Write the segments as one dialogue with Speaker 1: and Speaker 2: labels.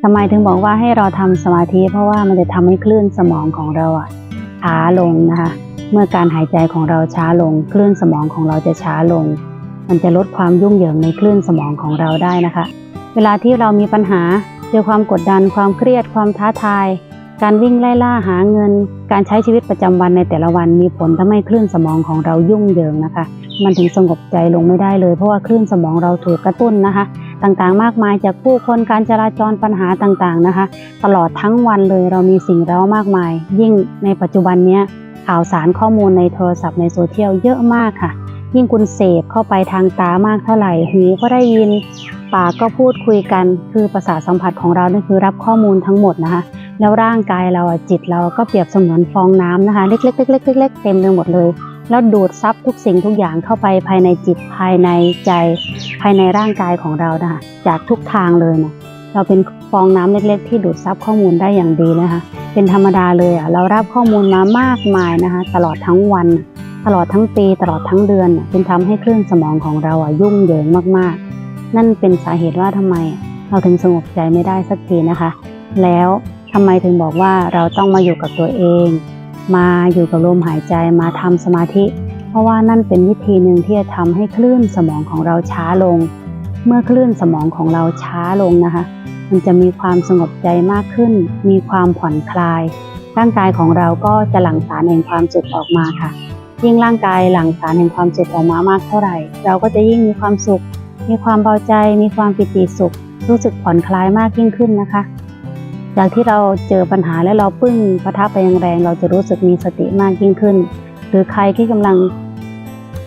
Speaker 1: ทำไมถึงบอกว่าให้เราทำสมาธิเพราะว่ามันจะทำให้คลื่นสมองของเราช้าลงนะคะเมื่อการหายใจของเราช้าลงคลื่นสมองของเราจะช้าลงมันจะลดความยุ่งเหยิงในคลื่นสมองของเราได้นะคะเวลาที่เรามีปัญหาเจอความกดดันความเครียดความท้าทายการวิ่งไล่ล่าหาเงินการใช้ชีวิตประจำวันในแต่ละวันมีผลทำให้คลื่นสมองของเรายุ่งเหยิงนะคะมันถึงสงบใจลงไม่ได้เลยเพราะว่าคลื่นสมองเราถูกกระตุ้นนะคะต่างๆมากมายจากผู้คนการจราจรปัญหาต่างๆนะคะตลอดทั้งวันเลยเรามีสิ่งเร้ามากมายยิ่งในปัจจุบันนี้ข่าวสารข้อมูลในโทรศัพท์ในโซเชียลเยอะมากค่ะยิ่งคุณเสพเข้าไปทางตามากเท่าไหร่หูก็ได้ยินปากก็พูดคุยกันคือประสาทสัมผัสของเรานี่คือรับข้อมูลทั้งหมดนะคะแล้วร่างกายเราจิตเราก็เปรียบเสมือนฟองน้ำนะคะเล็กๆๆๆๆเต็มไปหมดเลยแล้วดูดซับทุกสิ่งทุกอย่างเข้าไปภายในจิตภายในใจภายในร่างกายของเรานะคะจากทุกทางเลยนะเราเป็นฟองน้ำเล็กๆที่ดูดซับข้อมูลได้อย่างดีนะคะเป็นธรรมดาเลยเรารับข้อมูลมามากมายนะคะตลอดทั้งวันตลอดทั้งปีตลอดทั้งเดือนจึงทำให้คลื่นสมองของเรายุ่งเหยิงมากๆนั่นเป็นสาเหตุว่าทำไมเราถึงสงบใจไม่ได้สักทีนะคะแล้วทำไมถึงบอกว่าเราต้องมาอยู่กับตัวเองมาอยู่กับลมหายใจมาทำสมาธิเพราะว่านั่นเป็นวิธีหนึ่งที่จะทำให้คลื่นสมองของเราช้าลงเมื่อคลื่นสมองของเราช้าลงนะคะมันจะมีความสงบใจมากขึ้นมีความผ่อนคลายร่างกายของเราก็จะหลั่งสารแห่งความสุขออกมาค่ะยิ่งร่างกายหลั่งสารแห่งความสุขออกมามากเท่าไหร่เราก็จะยิ่งมีความสุขมีความเบาใจมีความปิติสุขรู้สึกผ่อนคลายมากยิ่งขึ้นนะคะจากที่เราเจอปัญหาและเราปึ้งปะทะไปแรงๆเราจะรู้สึกมีสติมากยิ่งขึ้นหรือใครที่กำลัง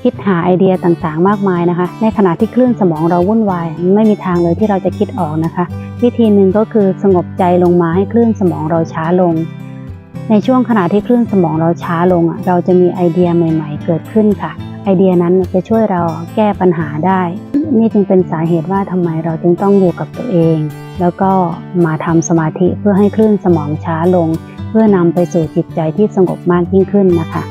Speaker 1: คิดหาไอเดียต่างๆมากมายนะคะในขณะที่คลื่นสมองเราวุ่นวายไม่มีทางเลยที่เราจะคิดออกนะคะวิธีหนึ่งก็คือสงบใจลงมาให้คลื่นสมองเราช้าลงในช่วงขณะที่คลื่นสมองเราช้าลงเราจะมีไอเดียใหม่ๆเกิดขึ้นค่ะไอเดียนั้นจะช่วยเราแก้ปัญหาได้นี่จึงเป็นสาเหตุว่าทำไมเราจึงต้องอยู่กับตัวเองแล้วก็มาทำสมาธิเพื่อให้คลื่นสมองช้าลงเพื่อนำไปสู่จิตใจที่สงบมากยิ่งขึ้นนะคะ